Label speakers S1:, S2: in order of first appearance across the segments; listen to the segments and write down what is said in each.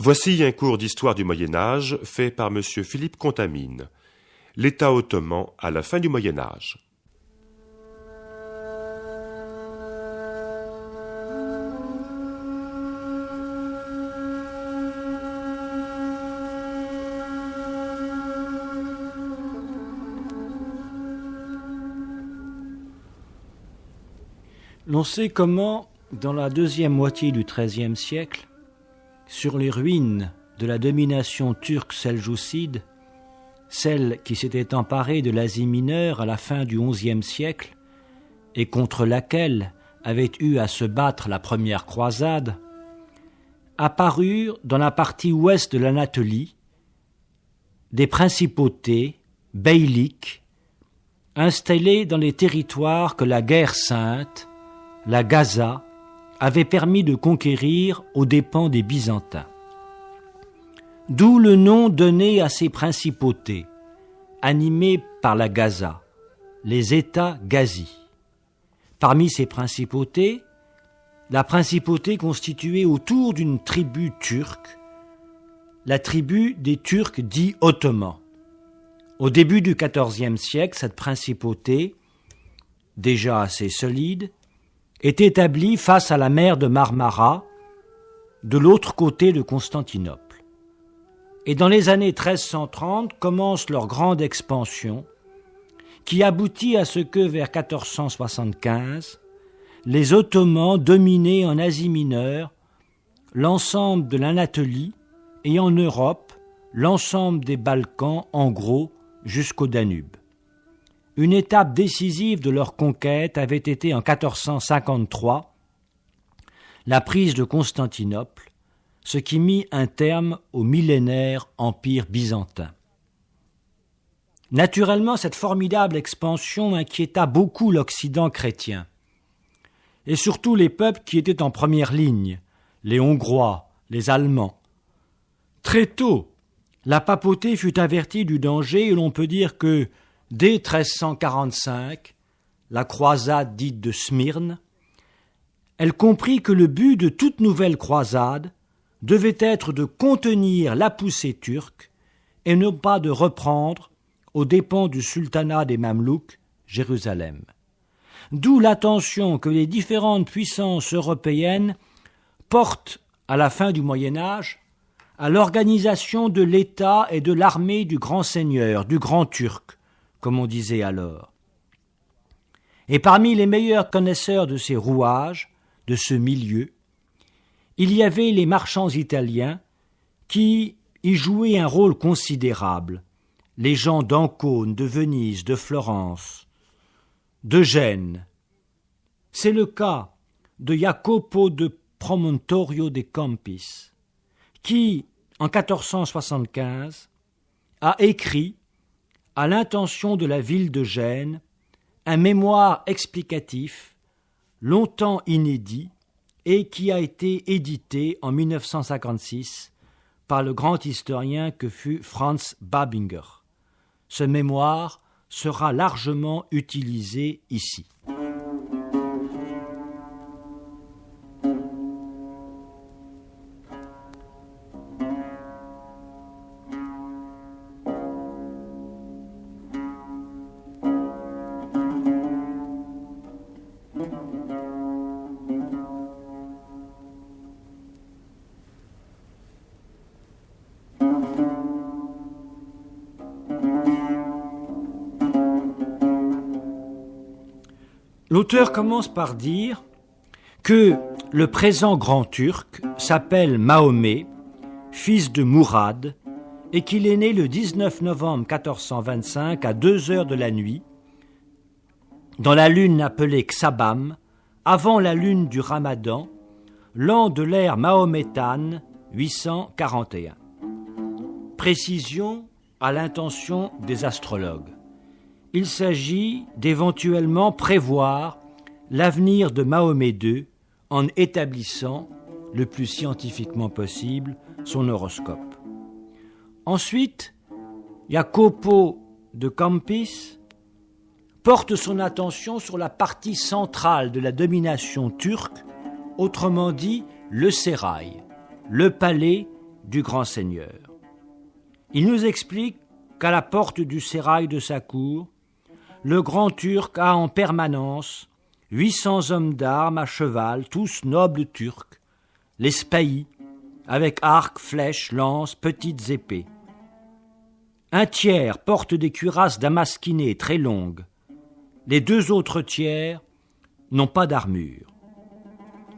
S1: Voici un cours d'histoire du Moyen-Âge fait par M. Philippe Contamine. L'État ottoman à la fin du Moyen-Âge.
S2: L'on sait comment, dans la deuxième moitié du XIIIe siècle, sur les ruines de la domination turque seljoucide, celle qui s'était emparée de l'Asie mineure à la fin du XIe siècle et contre laquelle avait eu à se battre la première croisade, apparurent dans la partie ouest de l'Anatolie des principautés beyliques installées dans les territoires que la guerre sainte, la Gaza, avait permis de conquérir aux dépens des Byzantins. D'où le nom donné à ces principautés, animées par la Gaza, les États gazis. Parmi ces principautés, la principauté constituée autour d'une tribu turque, la tribu des Turcs dits ottomans. Au début du XIVe siècle, cette principauté, déjà assez solide, est établie face à la mer de Marmara, de l'autre côté de Constantinople. Et dans les années 1330 commence leur grande expansion, qui aboutit à ce que, vers 1475, les Ottomans dominaient en Asie mineure l'ensemble de l'Anatolie et en Europe l'ensemble des Balkans, en gros, jusqu'au Danube. Une étape décisive de leur conquête avait été en 1453 la prise de Constantinople, ce qui mit un terme au millénaire empire byzantin. Naturellement, cette formidable expansion inquiéta beaucoup l'Occident chrétien, et surtout les peuples qui étaient en première ligne, les Hongrois, les Allemands. Très tôt, la papauté fut avertie du danger et l'on peut dire que, dès 1345, la croisade dite de Smyrne, elle comprit que le but de toute nouvelle croisade devait être de contenir la poussée turque et non pas de reprendre, aux dépens du sultanat des Mamelouks, Jérusalem. D'où l'attention que les différentes puissances européennes portent, à la fin du Moyen-Âge, à l'organisation de l'État et de l'armée du grand seigneur, du grand turc, comme on disait alors. Et parmi les meilleurs connaisseurs de ces rouages, de ce milieu, il y avait les marchands italiens qui y jouaient un rôle considérable, les gens d'Ancône, de Venise, de Florence, de Gênes. C'est le cas de Jacopo de Promontorio de Campis, qui, en 1475, a écrit, à l'intention de la ville de Gênes, un mémoire explicatif, longtemps inédit, et qui a été édité en 1956 par le grand historien que fut Franz Babinger. Ce mémoire sera largement utilisé ici. L'auteur commence par dire que le présent grand turc s'appelle Mahomet, fils de Mourad, et qu'il est né le 19 novembre 1425 à 2 heures de la nuit, dans la lune appelée Xabam, avant la lune du Ramadan, l'an de l'ère mahométane 841. Précision à l'intention des astrologues. Il s'agit d'éventuellement prévoir l'avenir de Mahomet II en établissant le plus scientifiquement possible son horoscope. Ensuite, Jacopo de Campis porte son attention sur la partie centrale de la domination turque, autrement dit le sérail, le palais du grand seigneur. Il nous explique qu'à la porte du sérail de sa cour, le grand Turc a en permanence 800 hommes d'armes à cheval, tous nobles turcs, les spahis, avec arcs, flèches, lances, petites épées. Un tiers porte des cuirasses damasquinées très longues. Les 2 autres tiers n'ont pas d'armure.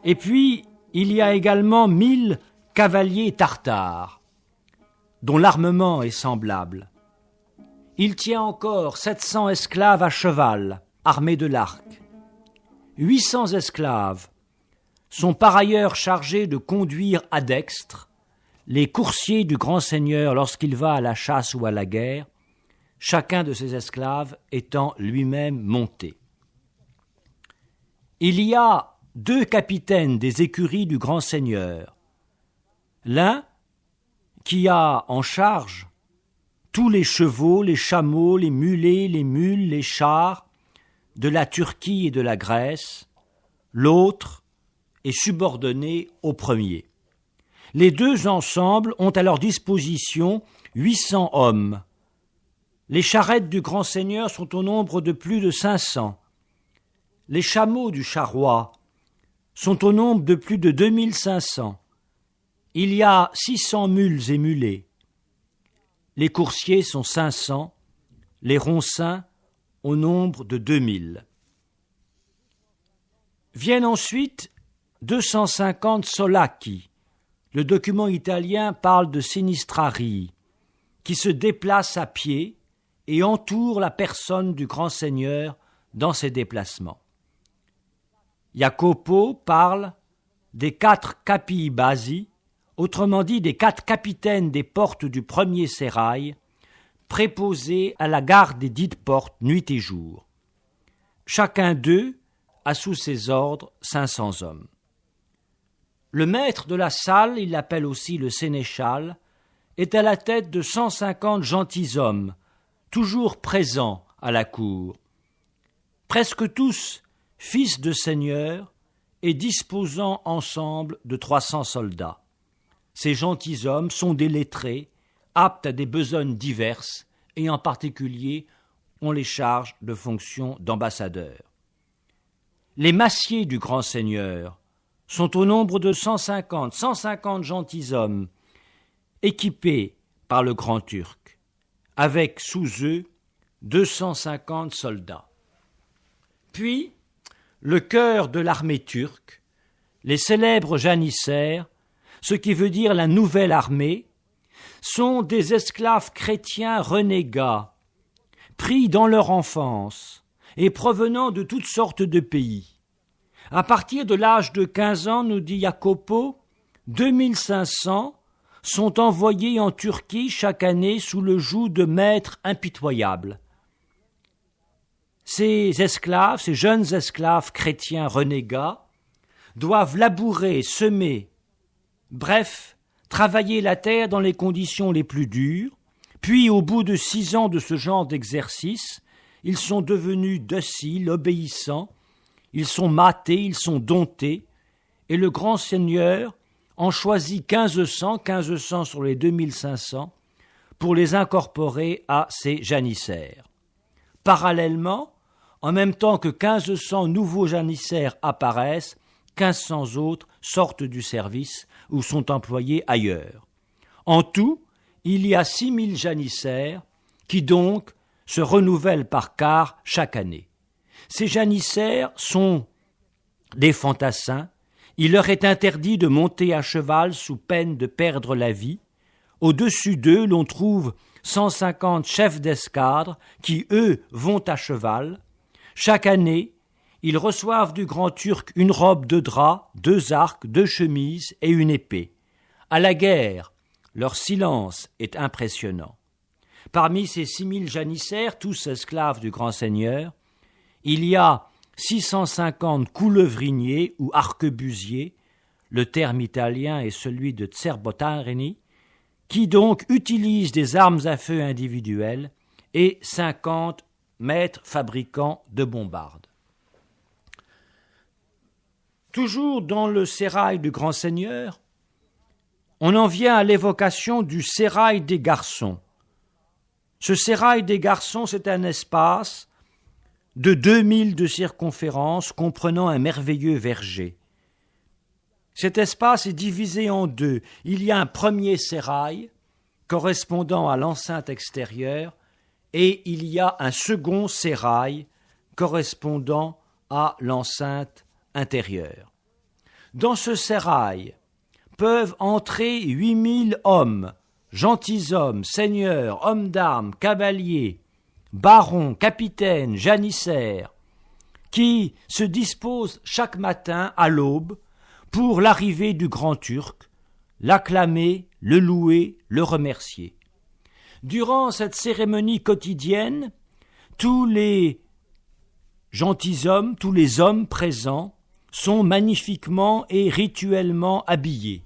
S2: Et puis, il y a également 1000 cavaliers tartares, dont l'armement est semblable. Il tient encore 700 esclaves à cheval, armés de l'arc. 800 esclaves sont par ailleurs chargés de conduire à dextre les coursiers du grand seigneur lorsqu'il va à la chasse ou à la guerre, chacun de ces esclaves étant lui-même monté. Il y a 2 capitaines des écuries du grand seigneur, l'un qui a en charge tous les chevaux, les chameaux, les mulets, les mules, les chars de la Turquie et de la Grèce, l'autre est subordonné au premier. Les 2 ensemble ont à leur disposition 800 hommes. Les charrettes du grand seigneur sont au nombre de plus de 500. Les chameaux du charroi sont au nombre de plus de 2500. Il y a 600 mules et mulets. Les coursiers sont 500, les roncins au nombre de 2000. Viennent ensuite 250 solaki. Le document italien parle de sinistrari, qui se déplacent à pied et entourent la personne du grand seigneur dans ses déplacements. Jacopo parle des 4 capii basi, autrement dit des 4 capitaines des portes du premier sérail, préposés à la garde des dites portes nuit et jour. Chacun d'eux a sous ses ordres 500 hommes. Le maître de la salle, il l'appelle aussi le sénéchal, est à la tête de 150 gentilshommes, toujours présents à la cour, presque tous fils de seigneurs et disposant ensemble de 300 soldats. Ces gentilshommes sont des lettrés, aptes à des besognes diverses, et en particulier, on les charge de fonctions d'ambassadeurs. Les massiers du grand seigneur sont au nombre de 150 gentilshommes, équipés par le grand Turc, avec sous eux 250 soldats. Puis, le cœur de l'armée turque, les célèbres janissaires, ce qui veut dire la nouvelle armée, sont des esclaves chrétiens renégats, pris dans leur enfance et provenant de toutes sortes de pays. À partir de l'âge de 15 ans, nous dit Jacopo, 2500 sont envoyés en Turquie chaque année sous le joug de maîtres impitoyables. Ces esclaves, ces jeunes esclaves chrétiens renégats, doivent labourer, semer, bref, travailler la terre dans les conditions les plus dures, puis au bout de 6 ans de ce genre d'exercice, ils sont devenus dociles, obéissants, ils sont matés, ils sont domptés, et le grand seigneur en choisit 1500 sur les 2500 pour les incorporer à ses janissaires. Parallèlement, en même temps que 1500 nouveaux janissaires apparaissent, 1500 autres sortent du service ou sont employés ailleurs. En tout, il y a 6000 janissaires qui donc se renouvellent par quart chaque année. Ces janissaires sont des fantassins. Il leur est interdit de monter à cheval sous peine de perdre la vie. Au-dessus d'eux, l'on trouve 150 chefs d'escadre qui, eux, vont à cheval. Chaque année, ils reçoivent du grand Turc une robe de drap, 2 arcs, 2 chemises et une épée. À la guerre, leur silence est impressionnant. Parmi ces 6000 janissaires, tous esclaves du grand seigneur, il y a 650 coulevriniers ou arquebusiers, le terme italien est celui de zerbotarini, qui donc utilisent des armes à feu individuelles, et 50 maîtres fabricants de bombardes. Toujours dans le sérail du grand seigneur, on en vient à l'évocation du sérail des garçons. Ce sérail des garçons, c'est un espace de 2000 de circonférence comprenant un merveilleux verger. Cet espace est divisé en deux. Il y a un premier sérail correspondant à l'enceinte extérieure et il y a un second sérail correspondant à l'enceinte intérieure. Dans ce sérail peuvent entrer 8000 hommes, gentilshommes, seigneurs, hommes d'armes, cavaliers, barons, capitaines, janissaires, qui se disposent chaque matin à l'aube pour l'arrivée du Grand Turc, l'acclamer, le louer, le remercier. Durant cette cérémonie quotidienne, tous les gentilshommes, tous les hommes présents sont magnifiquement et rituellement habillés.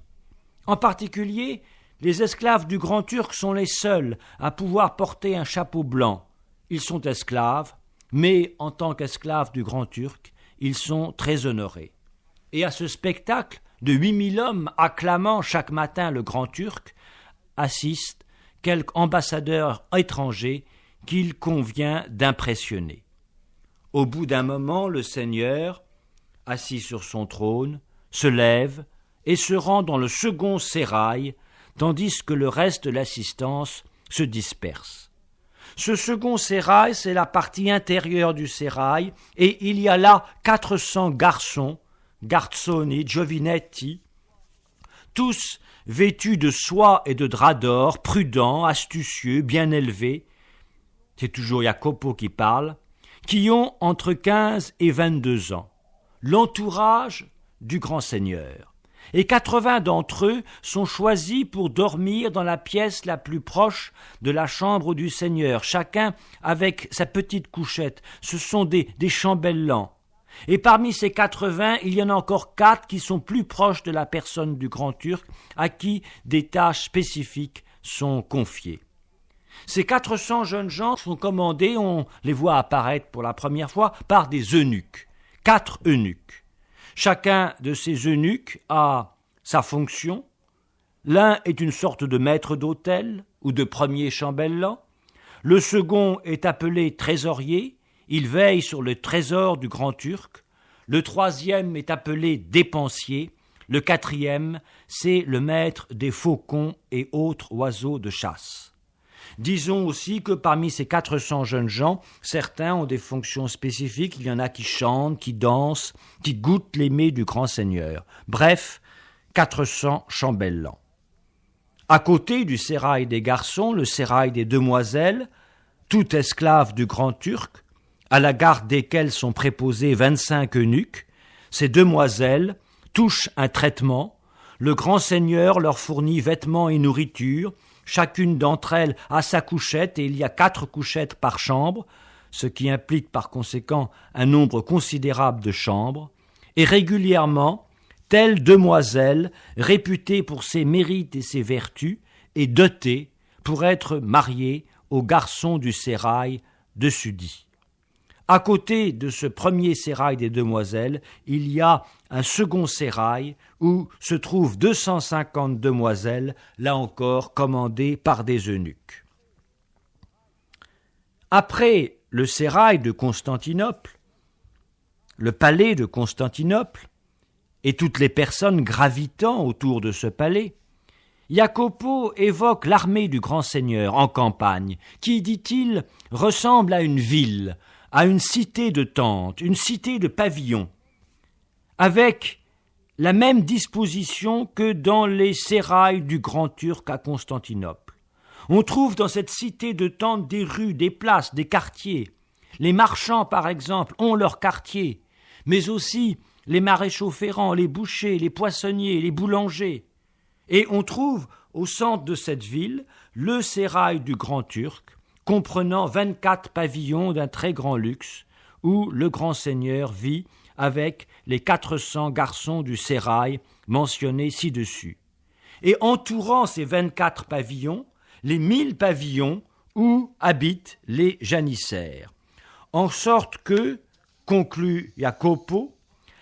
S2: En particulier, les esclaves du Grand Turc sont les seuls à pouvoir porter un chapeau blanc. Ils sont esclaves, mais en tant qu'esclaves du Grand Turc, ils sont très honorés. Et à ce spectacle de 8000 hommes acclamant chaque matin le Grand Turc, assiste quelque ambassadeur étranger qu'il convient d'impressionner. Au bout d'un moment, le Seigneur, assis sur son trône, se lève et se rend dans le second sérail, tandis que le reste de l'assistance se disperse. Ce second sérail, c'est la partie intérieure du sérail, et il y a là 400 garçons, garzoni, giovinetti, tous vêtus de soie et de drap d'or, prudents, astucieux, bien élevés, c'est toujours Jacopo qui parle, qui ont entre 15 et 22 ans, l'entourage du grand seigneur. Et 80 d'entre eux sont choisis pour dormir dans la pièce la plus proche de la chambre du Seigneur, chacun avec sa petite couchette. Ce sont des chambellans. Et parmi ces 80, il y en a encore 4 qui sont plus proches de la personne du Grand Turc, à qui des tâches spécifiques sont confiées. Ces 400 jeunes gens sont commandés, on les voit apparaître pour la première fois, par des eunuques, 4 eunuques. Chacun de ces eunuques a sa fonction. L'un est une sorte de maître d'hôtel ou de premier chambellan. Le second est appelé trésorier. Il veille sur le trésor du Grand Turc. Le troisième est appelé dépensier. Le quatrième, c'est le maître des faucons et autres oiseaux de chasse. Disons aussi que parmi ces 400 jeunes gens, certains ont des fonctions spécifiques. Il y en a qui chantent, qui dansent, qui goûtent les mets du grand seigneur. Bref, 400 chambellans. À côté du sérail des garçons, le sérail des demoiselles, tout esclave du Grand Turc, à la garde desquels sont préposés 25 eunuques, ces demoiselles touchent un traitement. Le grand seigneur leur fournit vêtements et nourriture. Chacune d'entre elles a sa couchette et il y a 4 couchettes par chambre, ce qui implique par conséquent un nombre considérable de chambres. Et régulièrement, telle demoiselle, réputée pour ses mérites et ses vertus, est dotée pour être mariée au garçon du sérail dessus dit. À côté de ce premier sérail des demoiselles, il y a un second sérail où se trouvent 250 demoiselles, là encore commandées par des eunuques. Après le sérail de Constantinople, le palais de Constantinople, et toutes les personnes gravitant autour de ce palais, Jacopo évoque l'armée du grand seigneur en campagne, qui, dit-il, ressemble à une ville, à une cité de tentes, une cité de pavillons, avec la même disposition que dans les sérails du Grand Turc à Constantinople. On trouve dans cette cité de tentes des rues, des places, des quartiers. Les marchands, par exemple, ont leurs quartiers, mais aussi les maréchaux ferrants, les bouchers, les poissonniers, les boulangers. Et on trouve au centre de cette ville le sérail du Grand Turc, comprenant 24 pavillons d'un très grand luxe, où le grand seigneur vit avec les 400 garçons du sérail mentionnés ci-dessus. Et entourant ces 24 pavillons, les 1000 pavillons où habitent les janissaires. En sorte que, conclut Jacopo,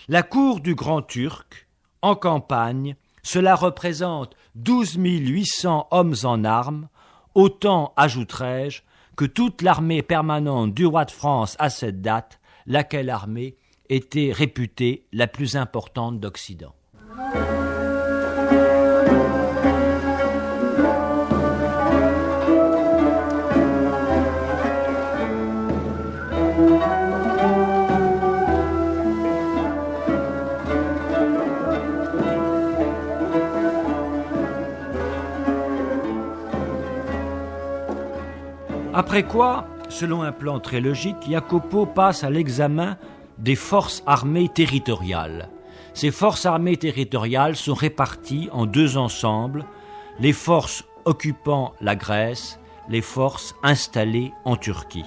S2: la cour du Grand Turc, en campagne, cela représente 12 800 hommes en armes, autant, ajouterai-je, que toute l'armée permanente du roi de France à cette date, laquelle armée était réputée la plus importante d'Occident. Après quoi, selon un plan très logique, Jacopo passe à l'examen des forces armées territoriales. Ces forces armées territoriales sont réparties en deux ensembles, les forces occupant la Grèce, les forces installées en Turquie.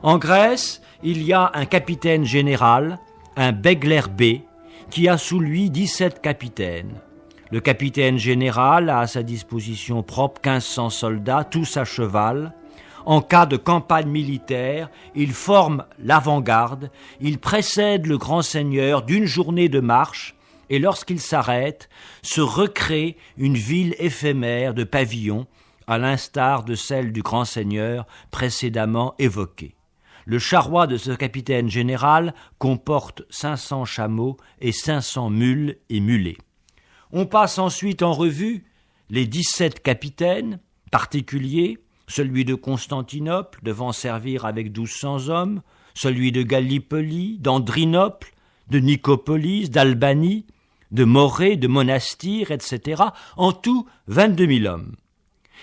S2: En Grèce, il y a un capitaine général, un Beglerbey, qui a sous lui 17 capitaines. Le capitaine général a à sa disposition propre 1500 soldats, tous à cheval. En cas de campagne militaire, il forme l'avant-garde, il précède le grand seigneur d'une journée de marche et lorsqu'il s'arrête, se recrée une ville éphémère de pavillons, à l'instar de celle du grand seigneur précédemment évoquée. Le charroi de ce capitaine général comporte 500 chameaux et 500 mules et mulets. On passe ensuite en revue les 17 capitaines particuliers, celui de Constantinople devant servir avec 1200 hommes, celui de Gallipoli, d'Andrinople, de Nicopolis, d'Albanie, de Morée, de Monastir, etc. En tout, 22 000 hommes.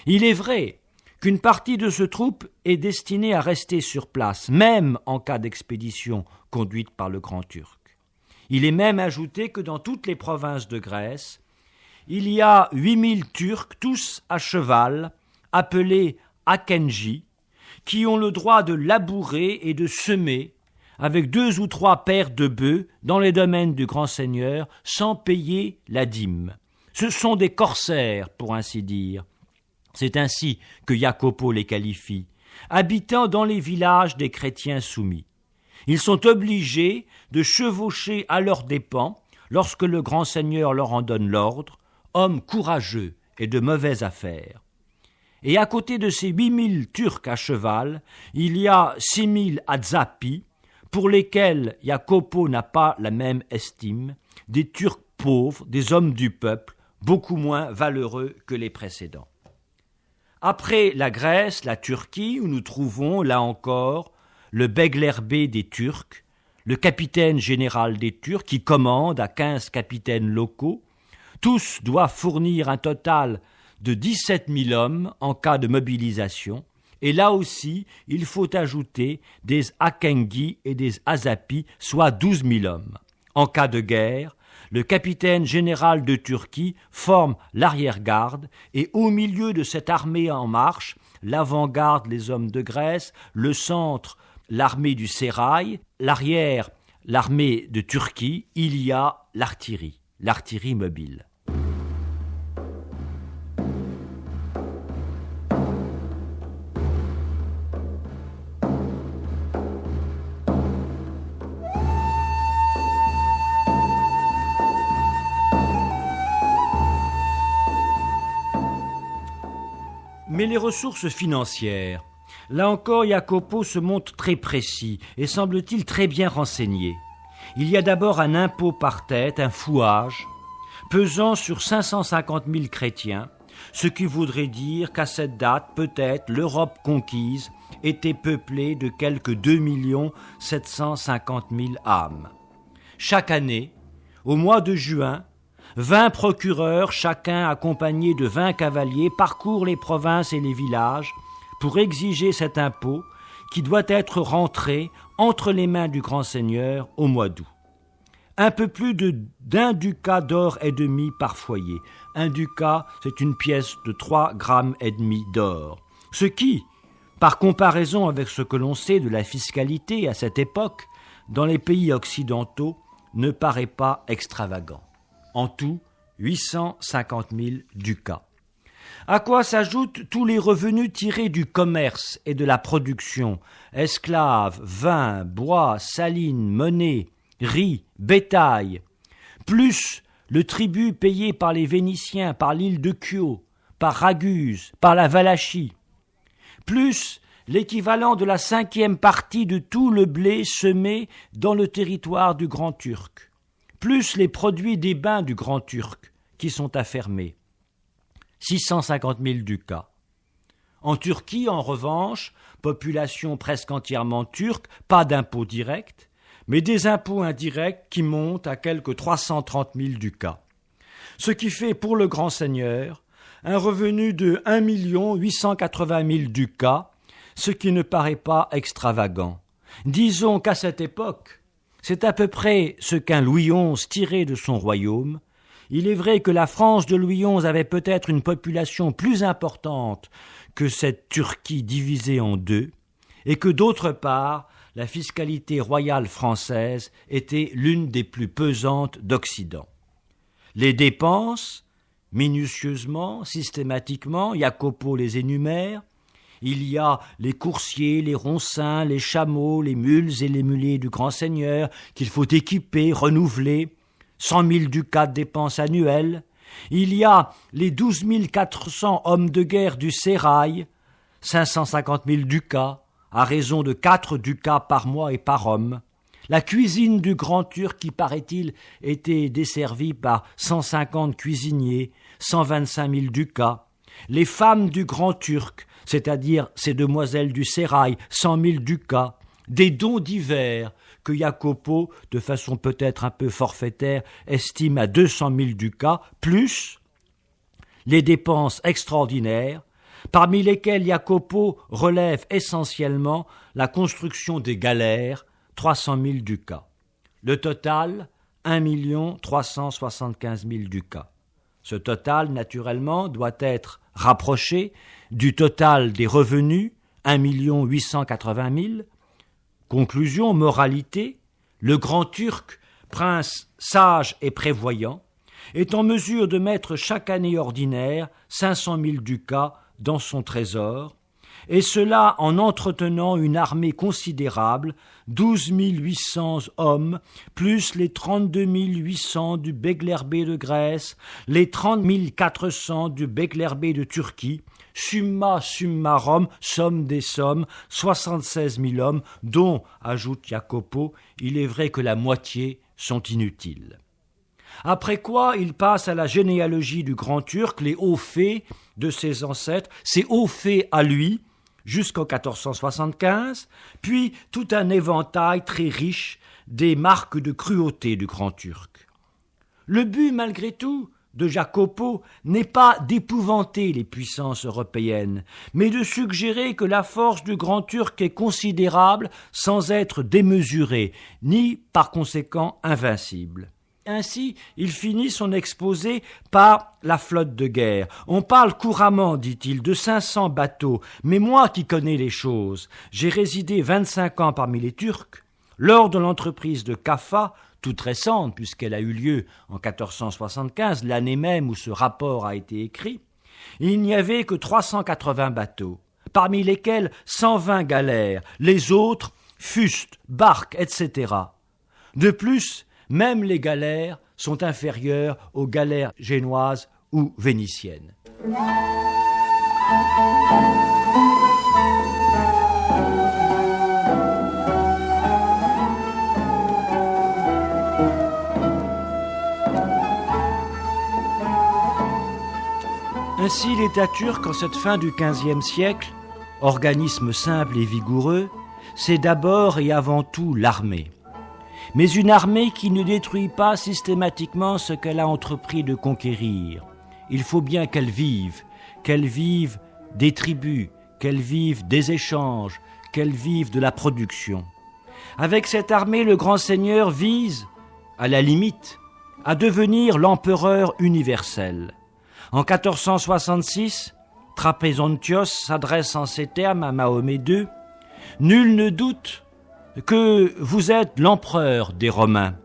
S2: Il est vrai qu'une partie de ce troupe est destinée à rester sur place, même en cas d'expédition conduite par le Grand Turc. Il est même ajouté que dans toutes les provinces de Grèce, il y a 8000 Turcs, tous à cheval, appelés Akenji, qui ont le droit de labourer et de semer avec 2 ou 3 paires de bœufs dans les domaines du grand seigneur sans payer la dîme. Ce sont des corsaires, pour ainsi dire. C'est ainsi que Jacopo les qualifie, habitant dans les villages des chrétiens soumis. Ils sont obligés de chevaucher à leurs dépens lorsque le grand seigneur leur en donne l'ordre, hommes courageux et de mauvaise affaire. Et à côté de ces 8000 Turcs à cheval, il y a 6000 Azapis, pour lesquels Jacopo n'a pas la même estime, des Turcs pauvres, des hommes du peuple, beaucoup moins valeureux que les précédents. Après la Grèce, la Turquie, où nous trouvons, là encore, le Beglerbey des Turcs, le capitaine général des Turcs, qui commande à 15 capitaines locaux. Tous doivent fournir un total de 17 000 hommes en cas de mobilisation, et là aussi, il faut ajouter des Akengi et des Azapis, soit 12 000 hommes. En cas de guerre, le capitaine général de Turquie forme l'arrière-garde, et au milieu de cette armée en marche, l'avant-garde, les hommes de Grèce, le centre, l'armée du Sérail, l'arrière, l'armée de Turquie, il y a l'artillerie mobile. Mais les ressources financières, là encore Jacopo se montre très précis et semble-t-il très bien renseigné. Il y a d'abord un impôt par tête, un fouage, pesant sur 550 000 chrétiens, ce qui voudrait dire qu'à cette date, peut-être, l'Europe conquise était peuplée de quelque 2 750 000 âmes. Chaque année, au mois de juin, 20 procureurs, chacun accompagné de 20 cavaliers, parcourent les provinces et les villages pour exiger cet impôt qui doit être rentré entre les mains du grand seigneur au mois d'août. Un peu plus d'un ducat d'or et demi par foyer. Un ducat, c'est une pièce de 3,5 grammes d'or. Ce qui, par comparaison avec ce que l'on sait de la fiscalité à cette époque, dans les pays occidentaux, ne paraît pas extravagant. En tout, 850 000 ducats. À quoi s'ajoutent tous les revenus tirés du commerce et de la production, esclaves, vin, bois, salines, monnaie, riz, bétail, plus le tribut payé par les Vénitiens, par l'île de Chio, par Raguse, par la Valachie, plus l'équivalent de la 5e partie de tout le blé semé dans le territoire du Grand Turc, plus les produits des bains du Grand Turc qui sont affermés. 650 000 ducats. En Turquie, en revanche, population presque entièrement turque, pas d'impôts directs, mais des impôts indirects qui montent à quelque 330 000 ducats. Ce qui fait pour le grand seigneur un revenu de 1 880 000 ducats, ce qui ne paraît pas extravagant. Disons qu'à cette époque, c'est à peu près ce qu'un Louis XI tirait de son royaume. Il est vrai que la France de Louis XI avait peut-être une population plus importante que cette Turquie divisée en deux, et que d'autre part, la fiscalité royale française était l'une des plus pesantes d'Occident. Les dépenses, minutieusement, systématiquement, Jacopo les énumère. Il y a les coursiers, les roncins, les chameaux, les mules et les mulets du grand seigneur qu'il faut équiper, renouveler, 100 000 ducats de dépenses annuelles. Il y a les 12 400 hommes de guerre du sérail, 550 000 ducats, à raison de 4 ducats par mois et par homme. La cuisine du Grand Turc, qui, paraît-il, était desservie par 150 cuisiniers, 125 000 ducats. Les femmes du Grand Turc, c'est-à-dire ces demoiselles du sérail, 100 000 ducats. Des dons divers que Jacopo, de façon peut-être un peu forfaitaire, estime à 200 000 ducats, plus les dépenses extraordinaires, parmi lesquelles Jacopo relève essentiellement la construction des galères, 300 000 ducats. Le total, 1 375 000 ducats. Ce total, naturellement, doit être rapproché du total des revenus, 1 880 000. Conclusion, moralité, le Grand Turc, prince sage et prévoyant, est en mesure de mettre chaque année ordinaire 500 000 ducats dans son trésor, et cela en entretenant une armée considérable, 12 800 hommes, plus les 32 800 du Beglerbey de Grèce, les 30 400 du Beglerbey de Turquie, summa summarum, somme des sommes, 76 000 hommes, dont, ajoute Jacopo, il est vrai que la moitié sont inutiles. Après quoi, il passe à la généalogie du Grand Turc, les hauts faits de ses ancêtres, ses hauts faits à lui, jusqu'en 1475, puis tout un éventail très riche des marques de cruauté du Grand Turc. Le but, malgré tout, de Jacopo n'est pas d'épouvanter les puissances européennes, mais de suggérer que la force du Grand Turc est considérable sans être démesurée, ni par conséquent invincible. Ainsi, il finit son exposé par la flotte de guerre. On parle couramment, dit-il, de 500 bateaux, mais moi qui connais les choses, j'ai résidé 25 ans parmi les Turcs. Lors de l'entreprise de Kaffa, toute récente puisqu'elle a eu lieu en 1475, l'année même où ce rapport a été écrit, il n'y avait que 380 bateaux, parmi lesquels 120 galères, les autres fustes, barques, etc. De plus, même les galères sont inférieures aux galères génoises ou vénitiennes. Ainsi, l'État turc, en cette fin du XVe siècle, organisme simple et vigoureux, c'est d'abord et avant tout l'armée. Mais une armée qui ne détruit pas systématiquement ce qu'elle a entrepris de conquérir. Il faut bien qu'elle vive des tributs, qu'elle vive des échanges, qu'elle vive de la production. Avec cette armée, le grand seigneur vise, à la limite, à devenir l'empereur universel. En 1466, Trapézontios s'adresse en ces termes à Mahomet II. « Nul ne doute que vous êtes l'empereur des Romains,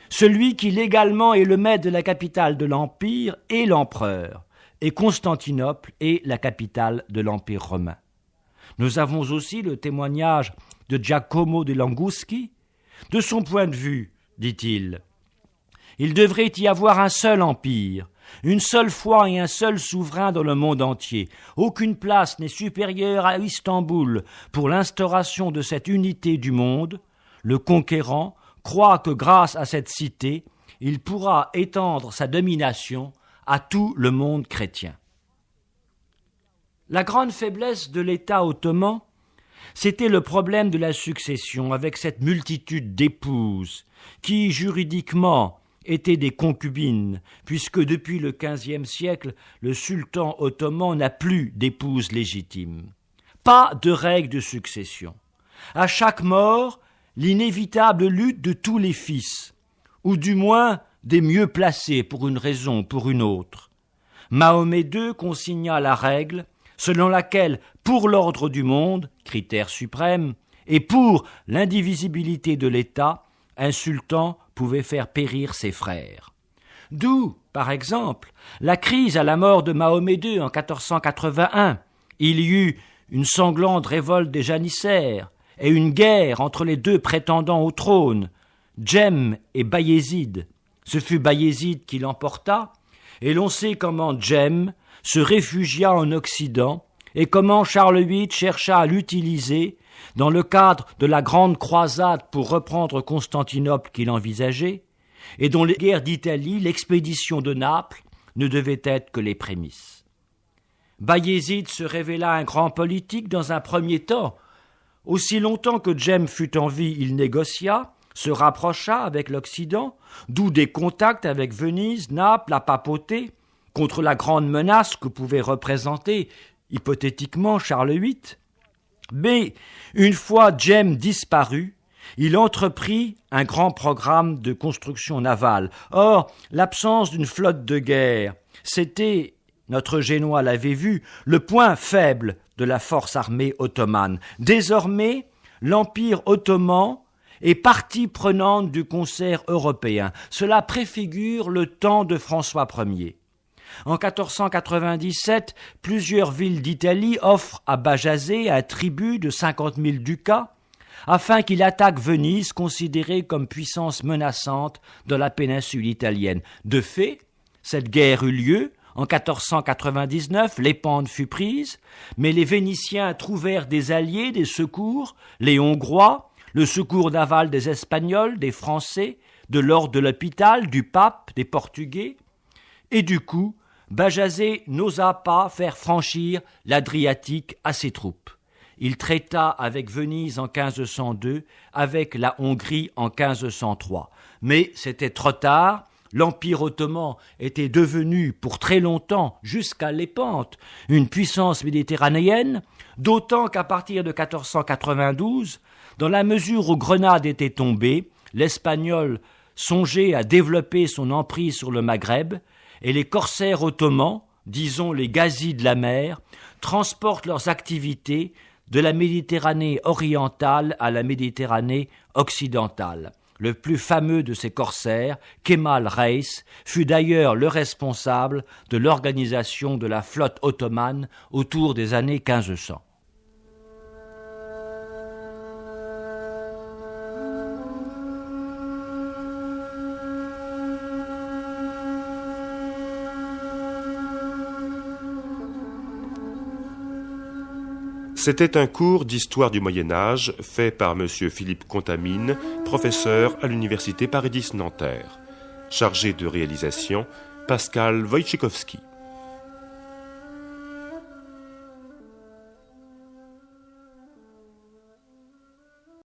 S2: celui qui légalement est le maître de la capitale de l'Empire et l'empereur, et Constantinople est la capitale de l'Empire romain. » Nous avons aussi le témoignage de Giacomo de Languschi. De son point de vue, dit-il, Il devrait y avoir un seul empire, une seule foi et un seul souverain dans le monde entier. Aucune place n'est supérieure à Istanbul pour l'instauration de cette unité du monde. Le conquérant croit que grâce à cette cité, il pourra étendre sa domination à tout le monde chrétien. La grande faiblesse de l'État ottoman, c'était le problème de la succession avec cette multitude d'épouses qui, juridiquement, étaient des concubines, puisque depuis le XVe siècle, le sultan ottoman n'a plus d'épouses légitimes. Pas de règle de succession. À chaque mort, l'inévitable lutte de tous les fils, ou du moins des mieux placés pour une raison ou pour une autre. Mahomet II consigna la règle selon laquelle, pour l'ordre du monde, critère suprême, et pour l'indivisibilité de l'État, un sultan pouvait faire périr ses frères. D'où, par exemple, la crise à la mort de Mahomet II en 1481. Il y eut une sanglante révolte des janissaires et une guerre entre les deux prétendants au trône, Djem et Bayezid. Ce fut Bayezid qui l'emporta, et l'on sait comment Djem se réfugia en Occident et comment Charles VIII chercha à l'utiliser dans le cadre de la grande croisade pour reprendre Constantinople qu'il envisageait, et dont les guerres d'Italie, l'expédition de Naples, ne devaient être que les prémices. Bayezid se révéla un grand politique dans un premier temps. Aussi longtemps que Djem fut en vie, il négocia, se rapprocha avec l'Occident, d'où des contacts avec Venise, Naples, la papauté, contre la grande menace que pouvait représenter, hypothétiquement, Charles VIII. Mais, une fois Djem disparu, il entreprit un grand programme de construction navale. Or, l'absence d'une flotte de guerre, c'était, notre Génois l'avait vu, le point faible de la force armée ottomane. Désormais, l'Empire ottoman est partie prenante du concert européen. Cela préfigure le temps de François Ier. En 1497, plusieurs villes d'Italie offrent à Bajazet un tribut de 50 000 ducats afin qu'il attaque Venise, considérée comme puissance menaçante de la péninsule italienne. De fait, cette guerre eut lieu. En 1499, l'épande fut prise, mais les Vénitiens trouvèrent des alliés, des secours, les Hongrois, le secours naval des Espagnols, des Français, de l'ordre de l'hôpital, du pape, des Portugais, et du coup, Bajazet n'osa pas faire franchir l'Adriatique à ses troupes. Il traita avec Venise en 1502, avec la Hongrie en 1503. Mais c'était trop tard, l'Empire ottoman était devenu pour très longtemps, jusqu'à Lépante, une puissance méditerranéenne, d'autant qu'à partir de 1492, dans la mesure où Grenade était tombée, l'Espagnol songeait à développer son emprise sur le Maghreb, et les corsaires ottomans, disons les gazis de la mer, transportent leurs activités de la Méditerranée orientale à la Méditerranée occidentale. Le plus fameux de ces corsaires, Kemal Reis, fut d'ailleurs le responsable de l'organisation de la flotte ottomane autour des années 1500.
S1: C'était un cours d'histoire du Moyen-Âge fait par M. Philippe Contamine, professeur à l'Université Paris X Nanterre. Chargé de réalisation, Pascal Wojciechowski.